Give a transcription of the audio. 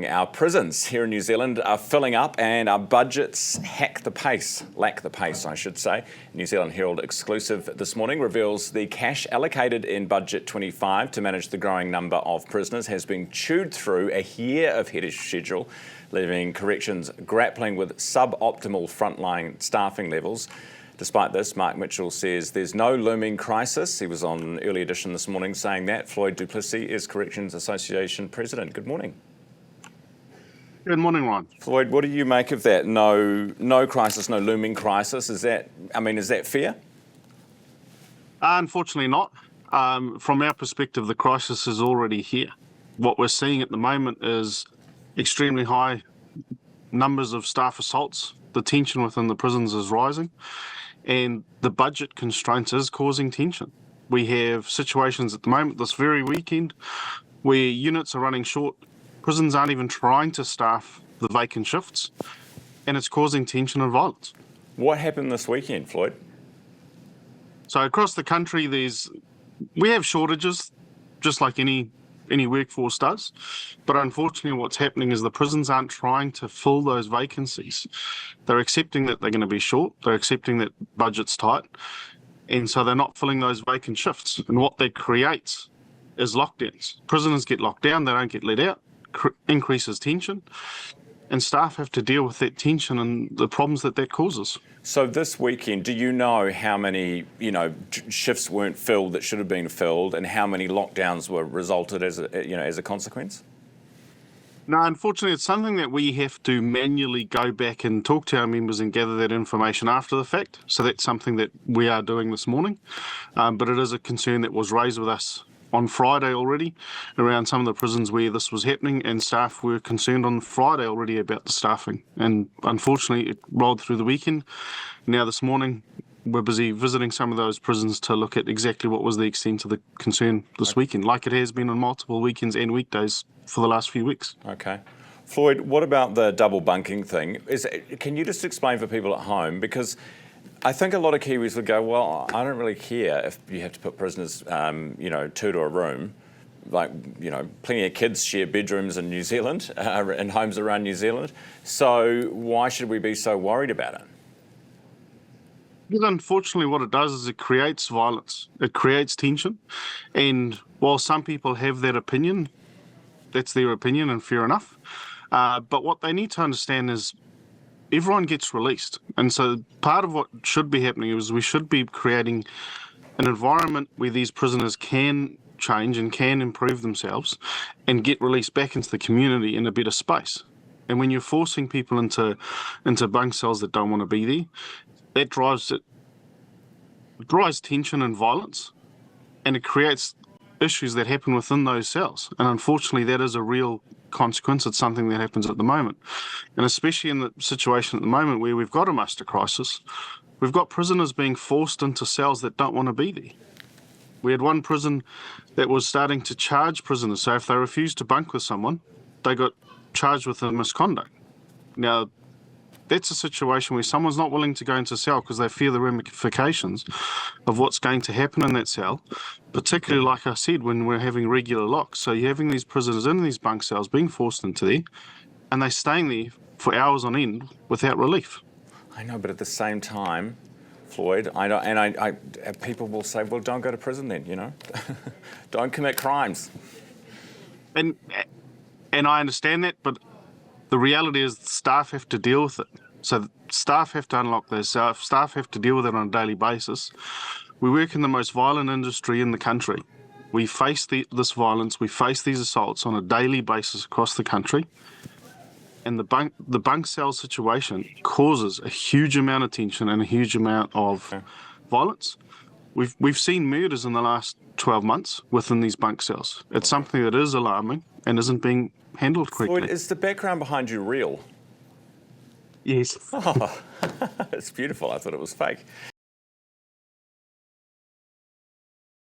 our prisons here in New Zealand are filling up and our budgets lack the pace, I should say. New Zealand Herald exclusive this morning reveals the cash allocated in Budget 25 to manage the growing number of prisoners has been chewed through a year ahead of schedule, leaving corrections grappling with suboptimal frontline staffing levels. Despite this, Mark Mitchell says there's no looming crisis. He was on Early Edition this morning saying that. Floyd du Plessis is Corrections Association President. Good morning. Good morning, Ryan. Floyd, what do you make of that? No crisis, no looming crisis. Is that fair? Unfortunately not. From our perspective, the crisis is already here. What we're seeing at the moment is extremely high numbers of staff assaults. The tension within the prisons is rising, and the budget constraints is causing tension. We have situations at the moment, this very weekend, where units are running short. Prisons aren't even trying to staff the vacant shifts, and it's causing tension and violence. What happened this weekend, Floyd? So across the country, we have shortages, just like any workforce does. But unfortunately, what's happening is the prisons aren't trying to fill those vacancies. They're accepting that they're going to be short. They're accepting that budget's tight. And so they're not filling those vacant shifts. And what that creates is lockdowns. Prisoners get locked down, they don't get let out, increases tension. And staff have to deal with that tension and the problems that causes. So this weekend, do you know how many, shifts weren't filled that should have been filled, and how many lockdowns were resulted as a consequence? No, unfortunately, it's something that we have to manually go back and talk to our members and gather that information after the fact. So that's something that we are doing this morning. But it is a concern that was raised with us on Friday already around some of the prisons where this was happening, and staff were concerned on Friday already about the staffing. And unfortunately, it rolled through the weekend. Now this morning, we're busy visiting some of those prisons to look at exactly what was the extent of the concern this weekend, like it has been on multiple weekends and weekdays for the last few weeks. Okay. Floyd, what about the double bunking thing? Can you just explain for people at home? Because I think a lot of Kiwis would go, well, I don't really care if you have to put prisoners, two to a room. Plenty of kids share bedrooms in New Zealand, in homes around New Zealand. So why should we be so worried about it? Because unfortunately what it does is it creates violence. It creates tension. And while some people have that opinion, that's their opinion and fair enough. But what they need to understand is everyone gets released. And so part of what should be happening is we should be creating an environment where these prisoners can change and can improve themselves and get released back into the community in a better space. And when you're forcing people into bunk cells that don't want to be there, that drives tension and violence, and it creates issues that happen within those cells. And unfortunately, that is a real consequence. It's something that happens at the moment. And especially in the situation at the moment where we've got a muster crisis, we've got prisoners being forced into cells that don't want to be there. We had one prison that was starting to charge prisoners. So if they refused to bunk with someone, they got charged with a misconduct. Now, that's a situation where someone's not willing to go into a cell because they fear the ramifications of what's going to happen in that cell, particularly, like I said, when we're having regular locks. So you're having these prisoners in these bunk cells being forced into there, and they're staying there for hours on end without relief. I know, but at the same time, Floyd, people will say, well, don't go to prison then, Don't commit crimes. And I understand that, but the reality is staff have to deal with it. So staff have to unlock those cells. Staff have to deal with it on a daily basis. We work in the most violent industry in the country. We face this violence. We face these assaults on a daily basis across the country. And the bunk cell situation causes a huge amount of tension and a huge amount of violence. We've seen murders in the last 12 months within these bunk cells. It's something that is alarming and isn't being handled correctly. Floyd, is the background behind you real? Yes. Oh, it's beautiful. I thought it was fake.